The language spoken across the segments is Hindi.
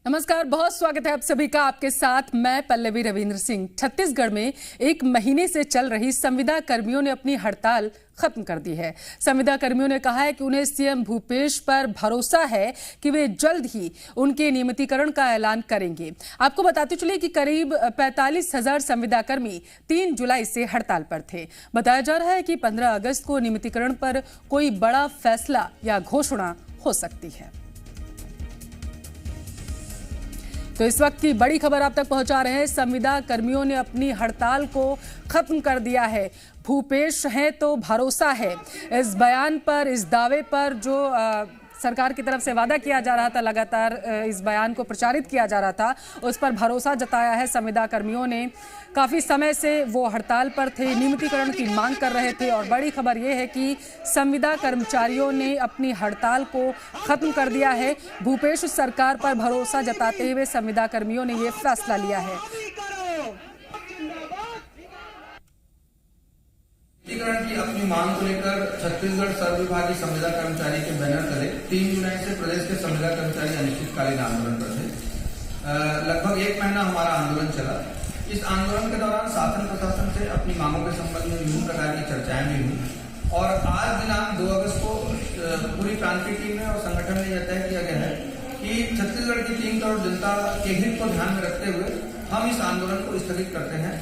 नमस्कार, बहुत स्वागत है आप सभी का। आपके साथ मैं पल्लवी रविंद्र सिंह। छत्तीसगढ़ में एक महीने से चल रही संविदा कर्मियों ने अपनी हड़ताल खत्म कर दी है। संविदा कर्मियों ने कहा है कि उन्हें सीएम भूपेश पर भरोसा है कि वे जल्द ही उनके नियमितीकरण का ऐलान करेंगे। आपको बताते चले कि करीब 45,000 संविदा कर्मी 3 जुलाई से हड़ताल पर थे। बताया जा रहा है कि 15 अगस्त को नियमितीकरण पर कोई बड़ा फैसला या घोषणा हो सकती है। तो इस वक्त की बड़ी खबर आप तक पहुंचा रहे हैं। संविदा कर्मियों ने अपनी हड़ताल को खत्म कर दिया है। भूपेश है तो भरोसा है, इस बयान पर, इस दावे पर जो सरकार की तरफ से वादा किया जा रहा था, लगातार इस बयान को प्रचारित किया जा रहा था, उस पर भरोसा जताया है संविदा कर्मियों ने। काफी समय से वो हड़ताल पर थे, नियमितीकरण की मांग कर रहे थे और बड़ी खबर ये है कि संविदा कर्मचारियों ने अपनी हड़ताल को खत्म कर दिया है। भूपेश सरकार पर भरोसा जताते हुए संविदा कर्मियों ने ये फैसला लिया है। नियमितीकरण की अपनी मांग को लेकर छत्तीसगढ़ सर्वविभागीय संविदा कर्मचारी के बैनर तले 3 जुलाई से प्रदेश के संविदा कर्मचारी अनिश्चितकालीन आंदोलन पर थे। लगभग 1 महीना हमारा आंदोलन चला। इस आंदोलन के दौरान शासन प्रशासन से अपनी मांगों के संबंध में विभिन्न प्रकार की चर्चाएं भी हुई और आज दिनांक 2 अगस्त को पूरी क्रांति टीम ने और संगठन ने यह तय किया गया है कि छत्तीसगढ़ की 3 करोड़ जनता के हित को ध्यान में रखते हुए हम इस आंदोलन को स्थगित करते हैं।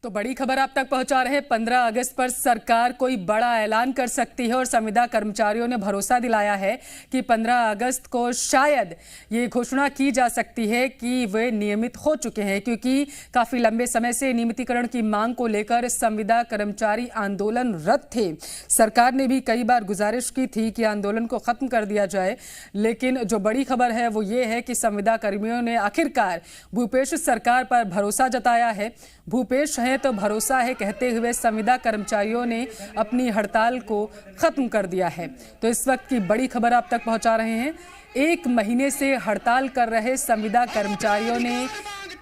तो बड़ी खबर आप तक पहुंचा रहे हैं। 15 अगस्त पर सरकार कोई बड़ा ऐलान कर सकती है और संविदा कर्मचारियों ने भरोसा दिलाया है कि 15 अगस्त को शायद ये घोषणा की जा सकती है कि वे नियमित हो चुके हैं, क्योंकि काफी लंबे समय से नियमितीकरण की मांग को लेकर संविदा कर्मचारी आंदोलनरत थे। सरकार ने भी कई बार गुजारिश की थी कि आंदोलन को खत्म कर दिया जाए, लेकिन जो बड़ी खबर है वो ये है कि संविदा कर्मियों ने आखिरकार भूपेश सरकार पर भरोसा जताया है। भूपेश है तो भरोसा है कहते हुए संविदा कर्मचारियों ने अपनी हड़ताल को खत्म कर दिया है। तो इस वक्त की बड़ी खबर आप तक पहुंचा रहे हैं। 1 महीने से हड़ताल कर रहे संविदा कर्मचारियों ने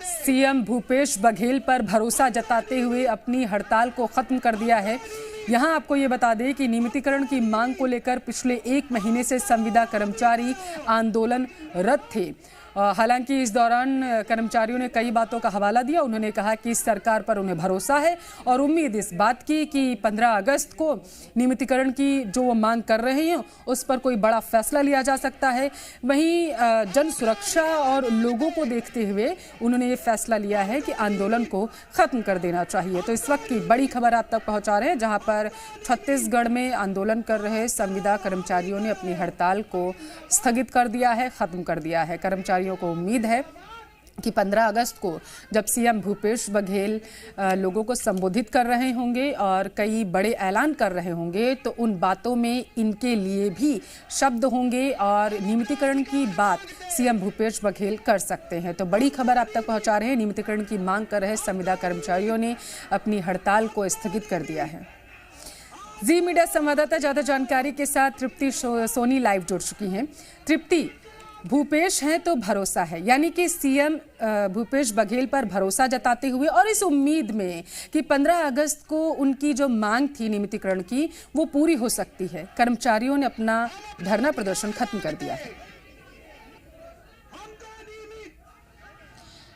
सीएम भूपेश बघेल पर भरोसा जताते हुए अपनी हड़ताल को खत्म कर दिया है। यहां आपको ये बता दें कि नियमितीकरण की मांग को लेकर पिछले 1 महीने से संविदा कर्मचारी आंदोलनरत थे। हालांकि इस दौरान कर्मचारियों ने कई बातों का हवाला दिया। उन्होंने कहा कि सरकार पर उन्हें भरोसा है और उम्मीद इस बात की कि 15 अगस्त को नियमितीकरण की जो वो मांग कर रहे हैं उस पर कोई बड़ा फैसला लिया जा सकता है। वहीं जन सुरक्षा और लोगों को देखते हुए उन्होंने ये फैसला लिया है कि आंदोलन को खत्म कर देना चाहिए। तो इस वक्त की बड़ी खबर आप तक पहुंचा रहे हैं, जहां पर छत्तीसगढ़ में आंदोलन कर रहे संविदा कर्मचारियों ने अपनी हड़ताल को स्थगित कर दिया है, खत्म कर दिया है। कर्मचारियों को उम्मीद है कि 15 अगस्त को जब सीएम भूपेश बघेल लोगों को संबोधित कर रहे होंगे और कई बड़े ऐलान कर रहे होंगे, तो उन बातों में इनके लिए भी शब्द होंगे और नियमितीकरण की बात सीएम भूपेश बघेल कर सकते हैं। तो बड़ी खबर आप तक पहुंचा रहे हैं। नियमितीकरण की मांग कर रहे संविदा कर्मचारियों ने अपनी हड़ताल को स्थगित कर दिया है। जी मीडिया संवाददाता ज्यादा जानकारी के साथ तृप्ति सोनी लाइव जुड़ चुकी हैं। तृप्ति, भूपेश है तो भरोसा है, यानी कि सीएम भूपेश बघेल पर भरोसा जताते हुए और इस उम्मीद में कि 15 अगस्त को उनकी जो मांग थी नियमितीकरण की वो पूरी हो सकती है, कर्मचारियों ने अपना धरना प्रदर्शन खत्म कर दिया है।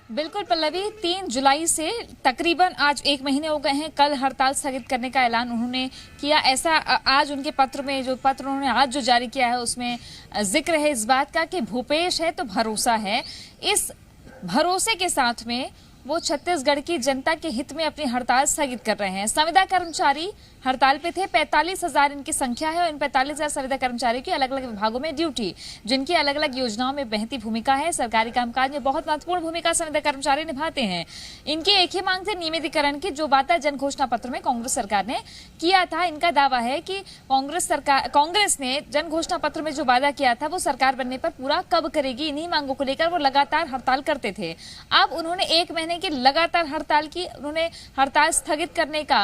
बिल्कुल पल्लवी, 3 जुलाई से तकरीबन आज 1 महीने हो गए हैं। कल हड़ताल स्थगित करने का ऐलान उन्होंने किया। ऐसा आज उनके पत्र में, जो पत्र उन्होंने आज जो जारी किया है उसमें जिक्र है इस बात का कि भूपेश है तो भरोसा है। इस भरोसे के साथ में वो छत्तीसगढ़ की जनता के हित में अपनी हड़ताल स्थगित कर रहे हैं। संविदा कर्मचारी हड़ताल पे थे। 45,000 इनकी संख्या है और इन 45,000 संविदा कर्मचारियों की अलग अलग विभागों में ड्यूटी, जिनकी अलग अलग योजनाओं में बहती भूमिका है। सरकारी कामकाज में बहुत महत्वपूर्ण भूमिका संविदा कर्मचारी निभाते हैं। इनकी एक ही मांग थी नियमितीकरण की, जो वादा जन घोषणा पत्र में कांग्रेस सरकार ने किया था। इनका दावा है कि कांग्रेस ने जन घोषणा पत्र में जो वादा किया था वो सरकार बनने पर पूरा कब करेगी। इन्हीं मांगों को लेकर वो लगातार हड़ताल करते थे। अब उन्होंने 1 महीने नहीं कि लगातार हड़ताल की, उन्होंने हड़ताल स्थगित करने का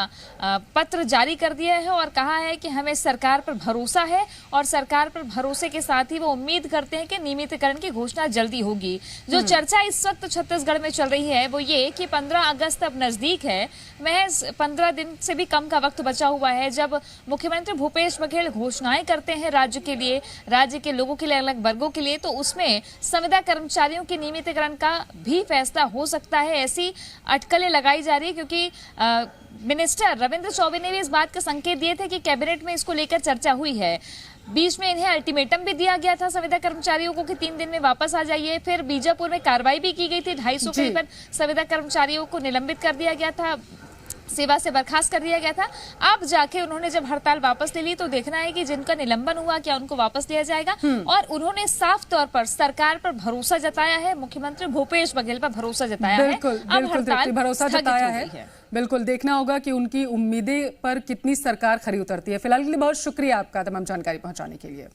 पत्र जारी कर दिया है और कहा है कि हमें सरकार पर भरोसा है और सरकार पर भरोसे के साथ ही वो उम्मीद करते हैं कि नियमितीकरण की घोषणा जल्दी होगी। जो चर्चा इस वक्त छत्तीसगढ़ में चल रही है वो ये कि 15 अगस्त अब नजदीक है, महज 15 दिन से भी कम का वक्त बचा हुआ है जब मुख्यमंत्री भूपेश बघेल घोषणाएं करते हैं राज्य के लिए, राज्य के लोगों के लिए, अलग वर्गों के लिए, तो उसमें संविदा कर्मचारियों के नियमितीकरण का भी फैसला हो सकता है। ऐसी अटकलें लगाई जा रही है क्योंकि मिनिस्टर रविंद्र चौबे ने भी इस बात का संकेत दिए थे कि कैबिनेट में इसको लेकर चर्चा हुई है। बीच में इन्हें अल्टीमेटम भी दिया गया था संविदा कर्मचारियों को कि 3 दिन में वापस आ जाइए। फिर बीजापुर में कार्रवाई भी की गई थी, 250 के पर संविदा कर्मचारियों को निलंबित कर दिया गया था, सेवा से बर्खास्त कर दिया गया था। अब जाके उन्होंने जब हड़ताल वापस ले ली तो देखना है कि जिनका निलंबन हुआ क्या उनको वापस लिया जाएगा। और उन्होंने साफ तौर पर सरकार पर भरोसा जताया है, मुख्यमंत्री भूपेश बघेल पर भरोसा जताया है। अब हड़ताल भरोसा जताया है। बिल्कुल देखना होगा कि उनकी उम्मीदें पर कितनी सरकार खरी उतरती है। फिलहाल के लिए बहुत शुक्रिया आपका तमाम जानकारी पहुंचाने के लिए।